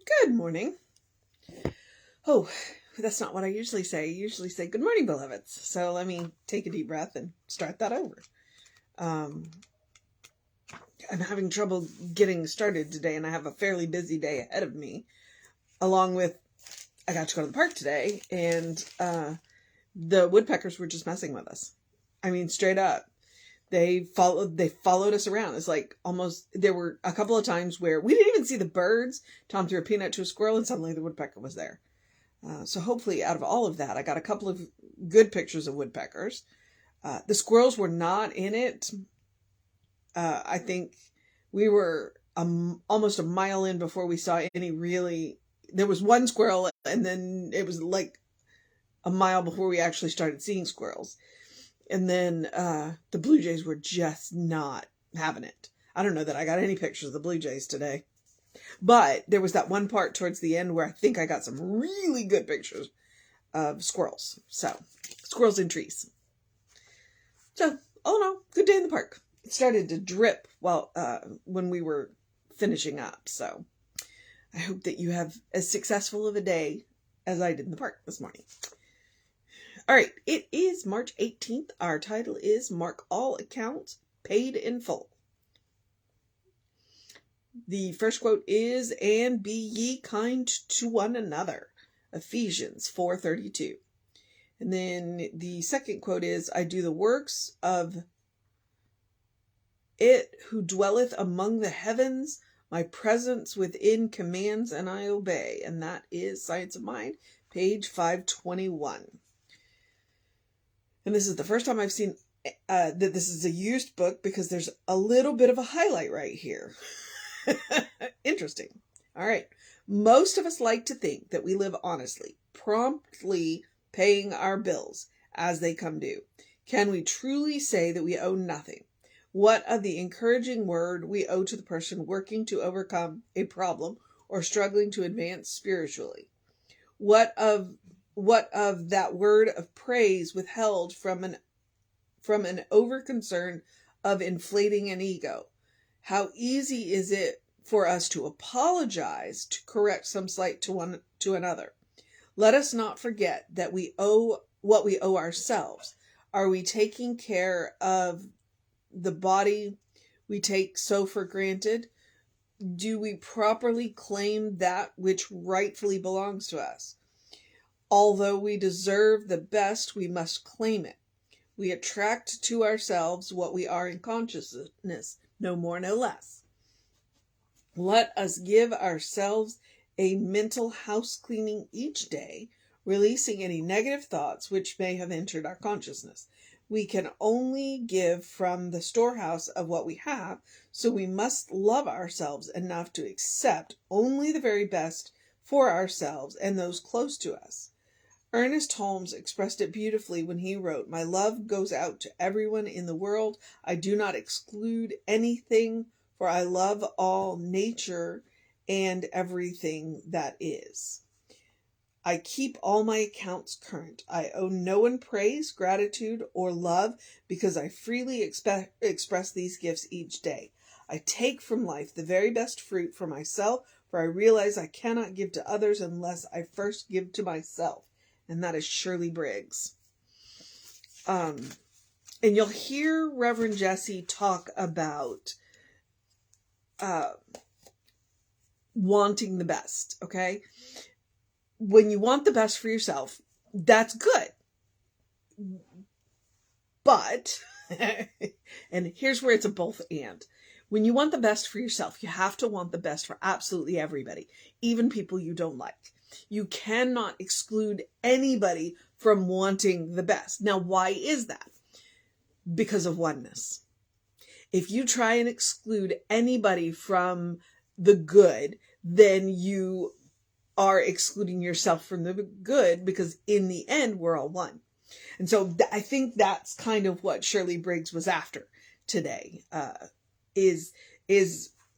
Good morning. Oh, that's not what I usually say. I usually say, good morning, beloveds. So let me take a deep breath and start that over. I'm having trouble getting started today, and I have a fairly busy day ahead of me. Along with, I got to go to the park today, and the woodpeckers were just messing with us. I mean, straight up. They followed us around. It's like almost, there were a couple of times where we didn't even see the birds. Tom threw a peanut to a squirrel and suddenly the woodpecker was there. So hopefully out of all of that, I got a couple of good pictures of woodpeckers. The squirrels were not in it. I think we were almost a mile in before we saw any really, there was one squirrel and then it was like a mile before we actually started seeing squirrels. And then the blue jays were just not having it. I don't know that I got any pictures of the blue jays today. But there was that one part towards the end where I think I got some really good pictures of squirrels. So, squirrels in trees. So, all in all, good day in the park. It started to drip when we were finishing up. So, I hope that you have as successful of a day as I did in the park this morning. All right, it is March 18th. Our title is Mark All Accounts Paid in Full. The first quote is, "And be ye kind to one another." Ephesians 4:32. And then the second quote is, "I do the works of it who dwelleth among the heavens. My presence within commands and I obey." And that is Science of Mind, page 521. And this is the first time I've seen that this is a used book because there's a little bit of a highlight right here. Interesting. All right. Most of us like to think that we live honestly, promptly paying our bills as they come due. Can we truly say that we owe nothing? What of the encouraging word we owe to the person working to overcome a problem or struggling to advance spiritually? What of that word of praise withheld from an over concern of inflating an ego? How easy is it for us to apologize to correct some slight to another? Let us not forget that we owe what we owe ourselves. Are we taking care of the body we take so for granted? Do we properly claim that which rightfully belongs to us? Although we deserve the best, we must claim it. We attract to ourselves what we are in consciousness, no more, no less. Let us give ourselves a mental house cleaning each day, releasing any negative thoughts which may have entered our consciousness. We can only give from the storehouse of what we have, so we must love ourselves enough to accept only the very best for ourselves and those close to us. Ernest Holmes expressed it beautifully when he wrote, "My love goes out to everyone in the world. I do not exclude anything, for I love all nature and everything that is. I keep all my accounts current. I owe no one praise, gratitude, or love because I freely express these gifts each day. I take from life the very best fruit for myself, for I realize I cannot give to others unless I first give to myself." And that is Shirley Briggs. And you'll hear Reverend Jesse talk about wanting the best, okay? When you want the best for yourself, that's good. But, and here's where it's a both and. When you want the best for yourself, you have to want the best for absolutely everybody, even people you don't like. You cannot exclude anybody from wanting the best. Now, why is that? Because of oneness. If you try and exclude anybody from the good, then you are excluding yourself from the good, because in the end, we're all one. And so I think that's kind of what Shirley Briggs was after today, is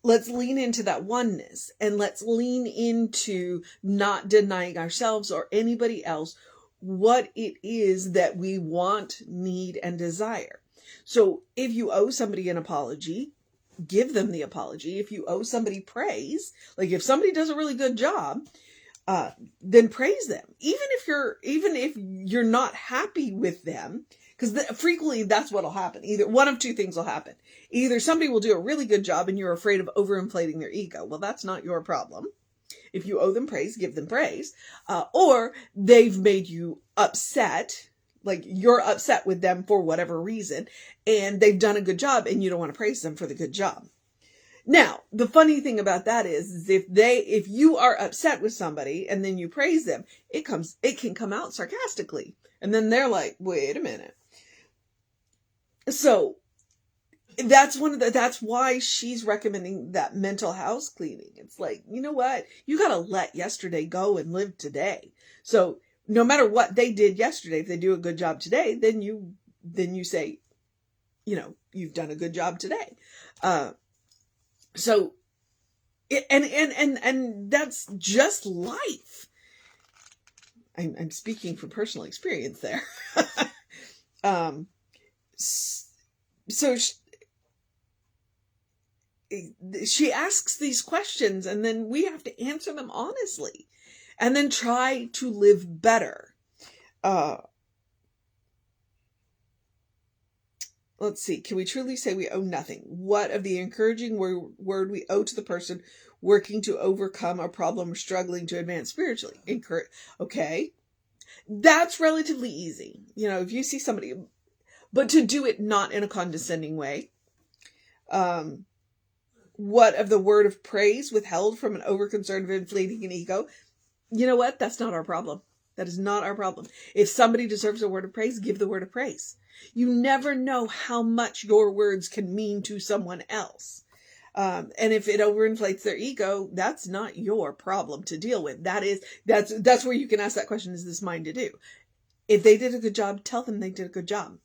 let's lean into that oneness, and let's lean into not denying ourselves or anybody else what it is that we want, need, and desire. So if you owe somebody an apology, give them the apology. If you owe somebody praise, like if somebody does a really good job, then praise them. Even if you're not happy with them, because frequently that's what'll happen. Either one of two things will happen. Either somebody will do a really good job and you're afraid of overinflating their ego. Well, that's not your problem. If you owe them praise, give them praise. Or they've made you upset, like you're upset with them for whatever reason, and they've done a good job and you don't want to praise them for the good job. Now, the funny thing about that is if you are upset with somebody and then you praise them, it can come out sarcastically. And then they're like, wait a minute. So that's why she's recommending that mental house cleaning. It's like, you know what? You got to let yesterday go and live today. So no matter what they did yesterday, if they do a good job today, then you say, you've done a good job today. So, and that's just life. I'm speaking from personal experience there. So she asks these questions, and then we have to answer them honestly, and then try to live better. Let's see. Can we truly say we owe nothing? What of the encouraging word we owe to the person working to overcome a problem or struggling to advance spiritually? Okay. That's relatively easy. If you see somebody, but to do it not in a condescending way. What of the word of praise withheld from an overconcern of inflating an ego? You know what? That's not our problem. That is not our problem. If somebody deserves a word of praise, give the word of praise. You never know how much your words can mean to someone else. And if it overinflates their ego, that's not your problem to deal with. That's where you can ask that question, is this mine to do? If they did a good job, tell them they did a good job.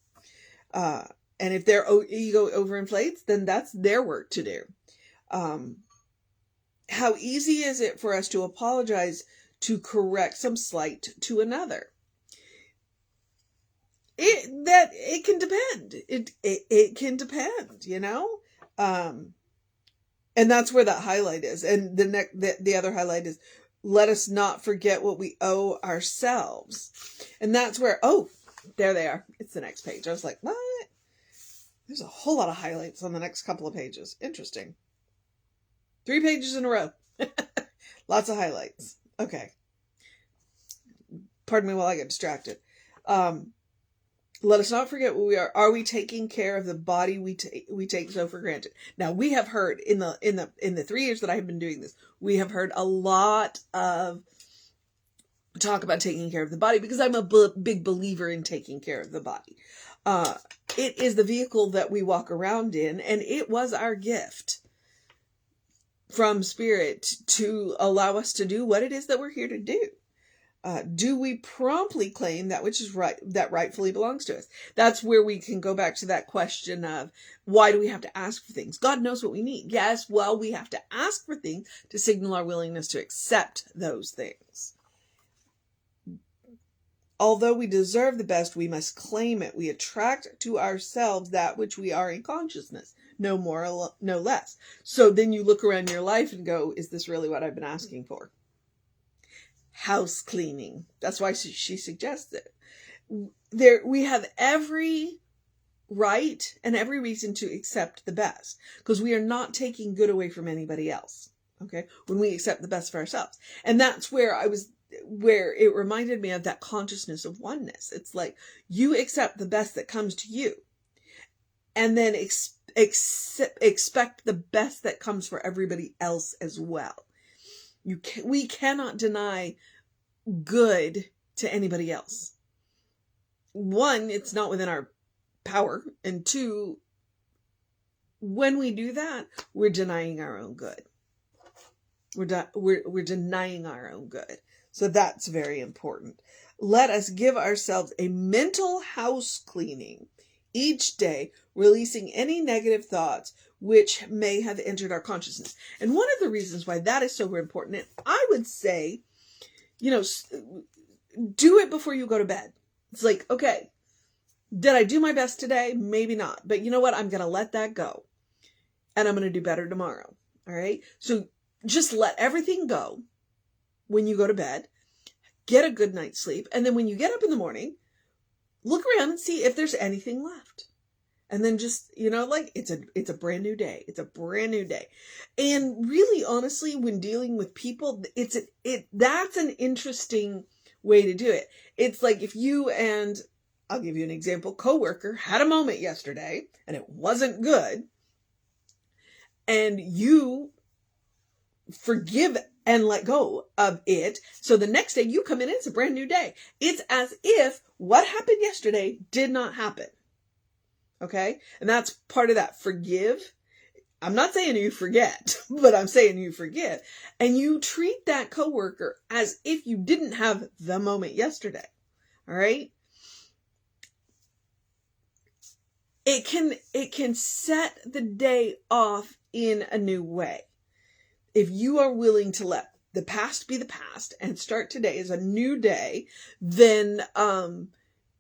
And if their ego overinflates, then that's their work to do. How easy is it for us to apologize to correct some slight to another? It can depend. It can depend, and that's where that highlight is. And the other highlight is, let us not forget what we owe ourselves. And that's where, there they are. It's the next page. I was like, what? There's a whole lot of highlights on the next couple of pages. Interesting. 3 pages in a row. Lots of highlights. Okay. Pardon me while I get distracted. Let us not forget what we are. Are we taking care of the body we take so for granted? Now, we have heard in the 3 years that I have been doing this, we have heard a lot of talk about taking care of the body, because I'm a big believer in taking care of the body. It is the vehicle that we walk around in, and it was our gift from Spirit to allow us to do what it is that we're here to do. Do we promptly claim that which is right, that rightfully belongs to us? That's where we can go back to that question of, why do we have to ask for things? God knows what we need. Yes, well, we have to ask for things to signal our willingness to accept those things. Although we deserve the best, we must claim it. We attract to ourselves that which we are in consciousness, no more, no less. So then you look around your life and go, is this really what I've been asking for? House cleaning. That's why she suggests it. We have every right and every reason to accept the best, because we are not taking good away from anybody else. Okay. When we accept the best for ourselves. And that's where it reminded me of that consciousness of oneness. It's like, you accept the best that comes to you, and then expect the best that comes for everybody else as well. We cannot deny good to anybody else. 1, it's not within our power. And 2, when we do that, we're denying our own good. We're denying our own good. So that's very important. Let us give ourselves a mental house cleaning each day, releasing any negative thoughts which may have entered our consciousness. And one of the reasons why that is so important, and I would say, do it before you go to bed. It's like, okay, did I do my best today? Maybe not. But you know what? I'm going to let that go. and I'm going to do better tomorrow. All right. So just let everything go when you go to bed, get a good night's sleep. And then when you get up in the morning, look around and see if there's anything left. And then just, like it's a brand new day. It's a brand new day. And really, honestly, when dealing with people, that's an interesting way to do it. It's like if you and, I'll give you an example, coworker had a moment yesterday and it wasn't good, and you forgive and let go of it. So the next day you come in, it's a brand new day. It's as if what happened yesterday did not happen. Okay? And that's part of that. Forgive. I'm not saying you forget, but I'm saying you forgive. And you treat that coworker as if you didn't have the moment yesterday. All right? It can set the day off in a new way. If you are willing to let the past be the past and start today as a new day, then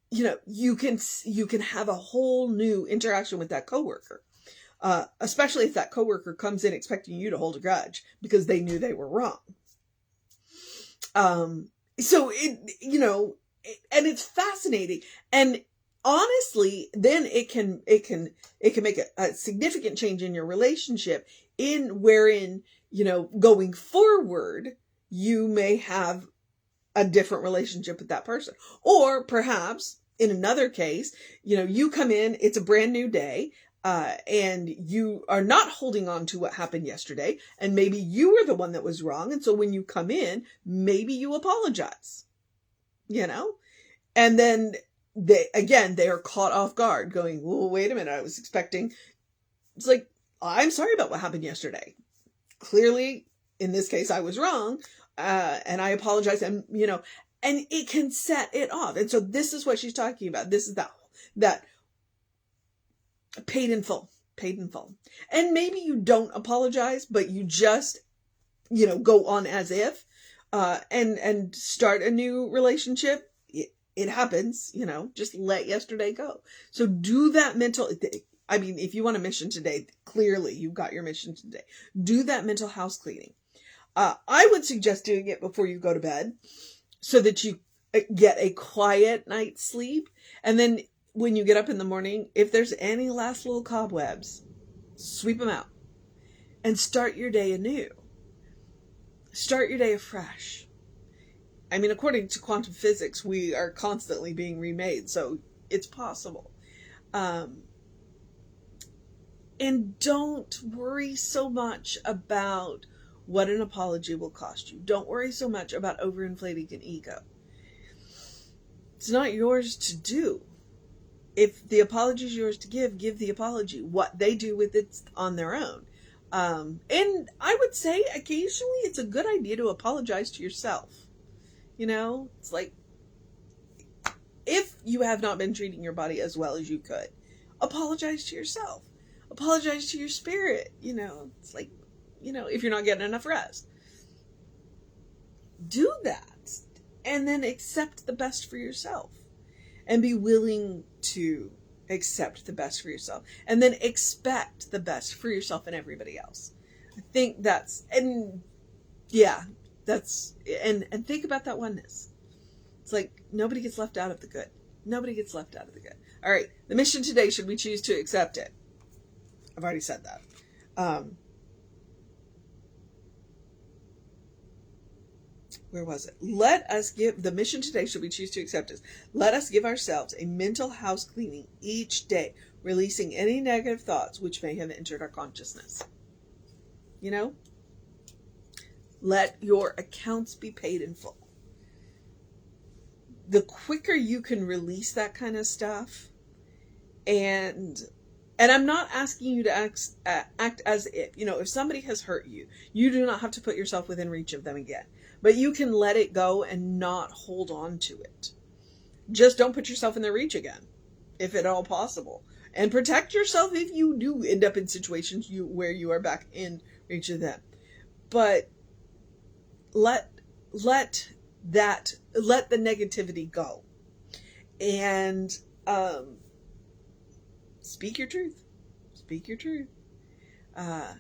you can have a whole new interaction with that coworker. Especially if that coworker comes in expecting you to hold a grudge because they knew they were wrong. So and it's fascinating. And honestly, then it can make a significant change in your relationship, wherein, going forward, you may have a different relationship with that person. Or perhaps in another case, you come in, it's a brand new day, and you are not holding on to what happened yesterday. And maybe you were the one that was wrong. And so when you come in, maybe you apologize, and then they are caught off guard going, well, wait a minute. I was expecting, it's like, I'm sorry about what happened yesterday. Clearly, in this case, I was wrong. And I apologize. And, and it can set it off. And so this is what she's talking about. This is that paid in full. And maybe you don't apologize, but you just, go on as if, and start a new relationship. It happens, just let yesterday go. So do that mental, if you want a mission today, clearly you've got your mission today. Do that mental house cleaning. I would suggest doing it before you go to bed so that you get a quiet night's sleep. And then when you get up in the morning, if there's any last little cobwebs, sweep them out and start your day anew. Start your day afresh. According to quantum physics, we are constantly being remade, so it's possible. And don't worry so much about what an apology will cost you. Don't worry so much about overinflating an ego. It's not yours to do. If the apology is yours to give the apology. What they do with it's on their own. And I would say occasionally it's a good idea to apologize to yourself. It's like, if you have not been treating your body as well as you could, apologize to yourself. Apologize to your spirit. It's like, if you're not getting enough rest. Do that. And then accept the best for yourself. And be willing to accept the best for yourself. And then expect the best for yourself and everybody else. I think and think about that oneness. It's like nobody gets left out of the good. Nobody gets left out of the good. All right. The mission today, should we choose to accept it? I've already said that. Where was it? The mission today, should we choose to accept it? Let us give ourselves a mental house cleaning each day, releasing any negative thoughts which may have entered our consciousness. Let your accounts be paid in full. The quicker you can release that kind of stuff, and I'm not asking you to act as if somebody has hurt you, you do not have to put yourself within reach of them again. But you can let it go and not hold on to it. Just don't put yourself in their reach again, if at all possible. And protect yourself if you do end up in situations where you are back in reach of them. But let the negativity go. And speak your truth. Speak your truth. And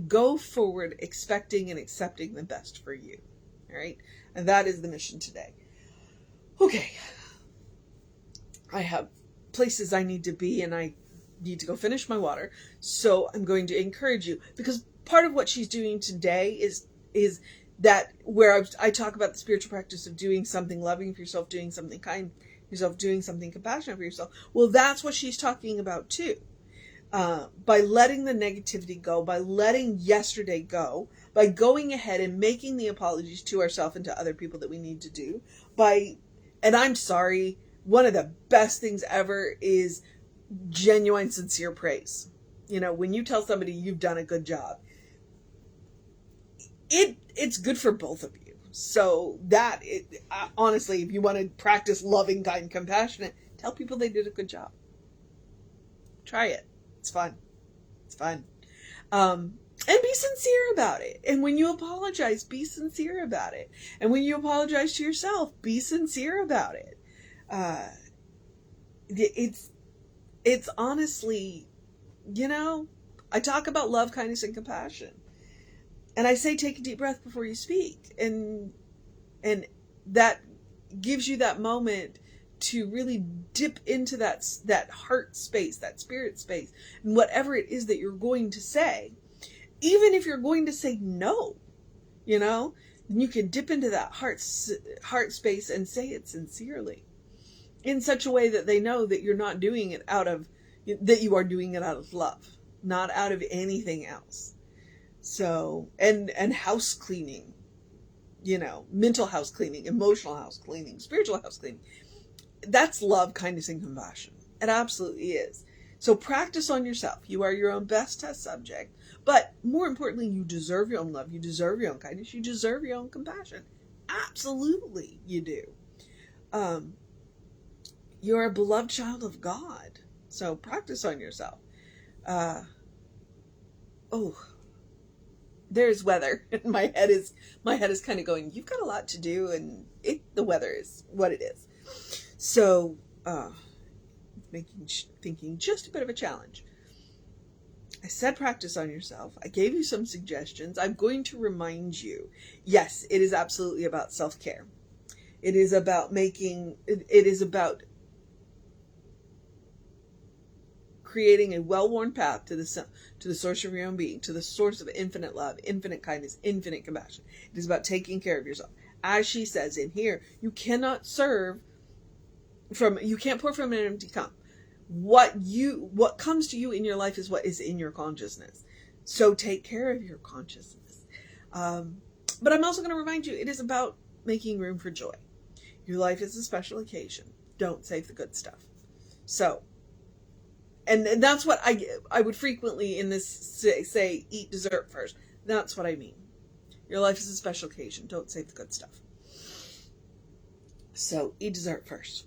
go forward expecting and accepting the best for you. All right. And that is the mission today. Okay. I have places I need to be, and I need to go finish my water. So I'm going to encourage you, because part of what she's doing today is that where I talk about the spiritual practice of doing something loving for yourself, doing something kind for yourself, doing something compassionate for yourself. Well, that's what she's talking about too. By letting the negativity go, by letting yesterday go, by going ahead and making the apologies to ourselves and to other people that we need to do, and I'm sorry, one of the best things ever is genuine, sincere praise. You know, when you tell somebody you've done a good job, it's good for both of you. So honestly, if you want to practice loving, kind, compassionate, tell people they did a good job. Try it. It's fun. It's fun. And be sincere about it. And when you apologize, be sincere about it. And when you apologize to yourself, be sincere about it. It's honestly, you know, I talk about love, kindness, and compassion. And I say, take a deep breath before you speak. And that gives you that moment to really dip into that heart space, that spirit space, and whatever it is that you're going to say, even if you're going to say no, you know, you can dip into that heart space and say it sincerely, in such a way that they know that you're not doing it that you are doing it out of love, not out of anything else. So, and house cleaning, you know, mental house cleaning, emotional house cleaning, spiritual house cleaning. That's love, kindness, and compassion. It absolutely is. So practice on yourself. You are your own best test subject. But more importantly, you deserve your own love. You deserve your own kindness. You deserve your own compassion. Absolutely, you do. You're a beloved child of God. So practice on yourself. There's weather. My head is kind of going, you've got a lot to do, and the weather is what it is. So, thinking just a bit of a challenge. I said practice on yourself. I gave you some suggestions. I'm going to remind you, yes, it is absolutely about self-care. It is about creating a well-worn path to the source of your own being, to the source of infinite love, infinite kindness, infinite compassion. It is about taking care of yourself. As she says in here, you can't pour from an empty cup. What comes to you in your life is what is in your consciousness. So take care of your consciousness. But I'm also going to remind you, it is about making room for joy. Your life is a special occasion. Don't save the good stuff. So, and that's what I would frequently in this say, eat dessert first. That's what I mean. Your life is a special occasion. Don't save the good stuff. So eat dessert first.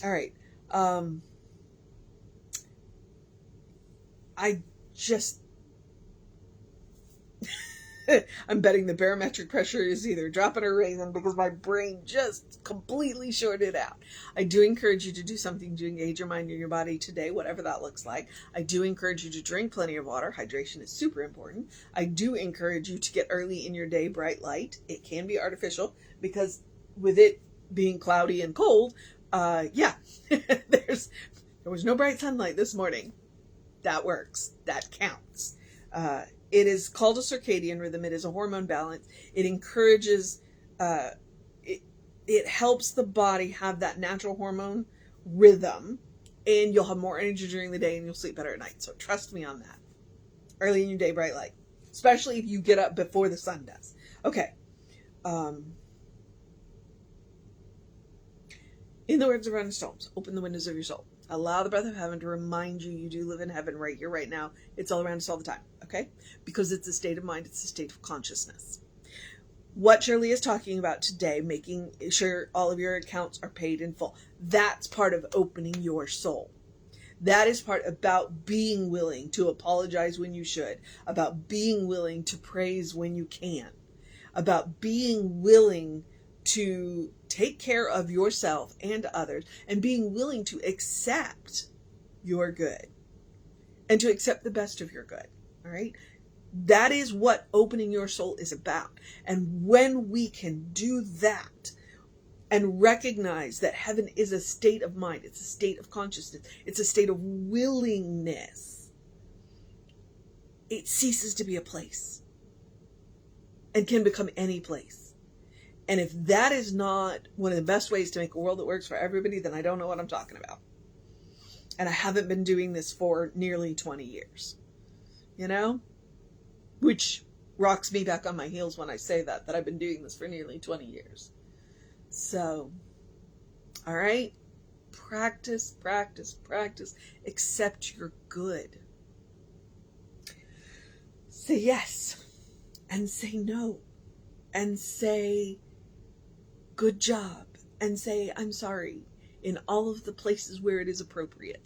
All right. I'm betting the barometric pressure is either dropping or raising, because my brain just completely shorted out. I do encourage you to do something to engage your mind and your body today, whatever that looks like. I do encourage you to drink plenty of water. Hydration is super important. I do encourage you to get early in your day bright light. It can be artificial, because with it being cloudy and cold, there was no bright sunlight this morning. That works. That counts. It is called a circadian rhythm. It is a hormone balance. It encourages, it helps the body have that natural hormone rhythm, and you'll have more energy during the day and you'll sleep better at night. So trust me on that. Early in your day, bright light, especially if you get up before the sun does. Okay. In the words of Ernest Holmes, open the windows of your soul. Allow the breath of heaven to remind you do live in heaven right here, right now. It's all around us all the time, okay? Because it's a state of mind. It's a state of consciousness. What Shirley is talking about today, making sure all of your accounts are paid in full, that's part of opening your soul. That is part about being willing to apologize when you should, about being willing to praise when you can, about being willing to take care of yourself and others, and being willing to accept your good and to accept the best of your good. All right. That is what opening your soul is about. And when we can do that and recognize that heaven is a state of mind, it's a state of consciousness, it's a state of willingness, it ceases to be a place and can become any place. And if that is not one of the best ways to make a world that works for everybody, then I don't know what I'm talking about. And I haven't been doing this for nearly 20 years, you know, which rocks me back on my heels when I say that I've been doing this for nearly 20 years. So, all right, practice, practice, practice. Accept your good. Say yes and say no and say good job and say I'm sorry in all of the places where it is appropriate.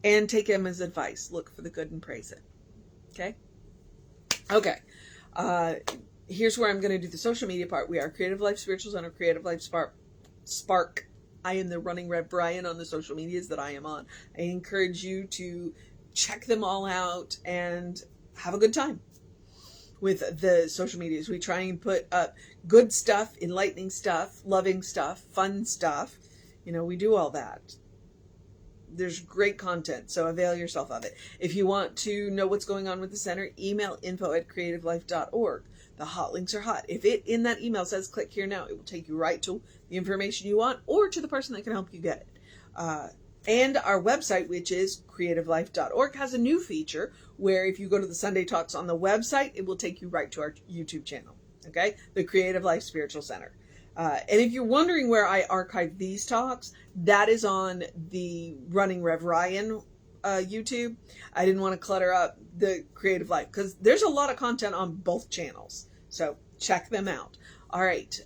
And take Emma's advice. Look for the good and praise it. Okay? Okay. Here's where I'm going to do the social media part. We are Creative Life Spiritual Center, Creative Life Spark. I am the running Rev Brian on the social medias that I am on. I encourage you to check them all out and have a good time with the social medias. We try and put up good stuff, enlightening stuff, loving stuff, fun stuff. You know, we do all that. There's great content, so avail yourself of it. If you want to know what's going on with the center, email info@creativelife.org. The hot links are hot. If it in that email says click here now, it will take you right to the information you want or to the person that can help you get it. And our website, which is creativelife.org, has a new feature where if you go to the Sunday Talks on the website, it will take you right to our YouTube channel. Okay? The Creative Life Spiritual Center. And if you're wondering where I archive these talks, that is on the Running Rev Ryan YouTube. I didn't want to clutter up the Creative Life because there's a lot of content on both channels. So check them out. All right.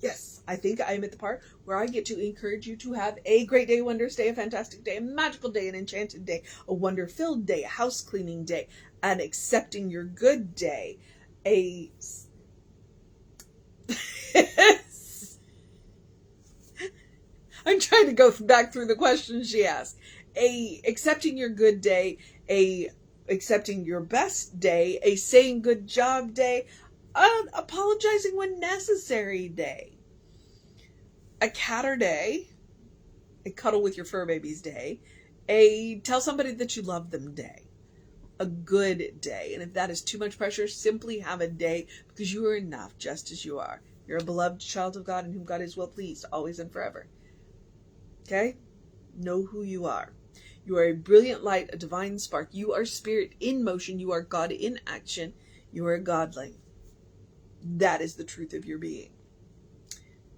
Yes, I think I'm at the part where I get to encourage you to have a great day, a wondrous day, a fantastic day, a magical day, an enchanted day, a wonder-filled day, a house-cleaning day, an accepting your good day, I'm trying to go back through the questions she asked. Accepting your good day, accepting your best day, a saying good job day, apologizing when necessary day, a catter day, a cuddle with your fur babies day, a tell somebody that you love them day, a good day. And if that is too much pressure, simply have a day because you are enough just as you are. You're a beloved child of God in whom God is well pleased, always and forever. Okay? Know who you are. You are a brilliant light, a divine spark. You are spirit in motion. You are God in action. You are a godling. That is the truth of your being.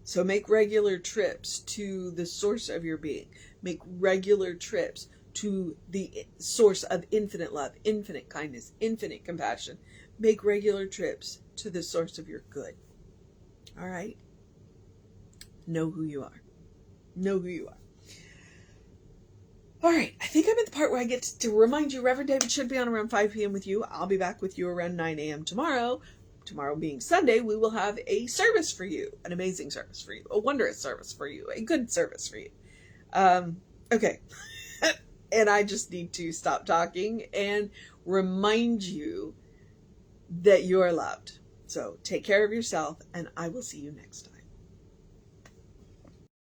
So make regular trips to the source of your being. Make regular trips to the source of infinite love, infinite kindness, infinite compassion. Make regular trips to the source of your good. All right? Know who you are. Know who you are. All right, I think I'm at the part where I get to remind you Reverend David should be on around 5 p.m. with you. I'll be back with you around 9 a.m. tomorrow. Tomorrow being Sunday, we will have a service for you, an amazing service for you, a wondrous service for you, a good service for you. Okay. And I just need to stop talking and remind you that you are loved. So take care of yourself, and I will see you next time.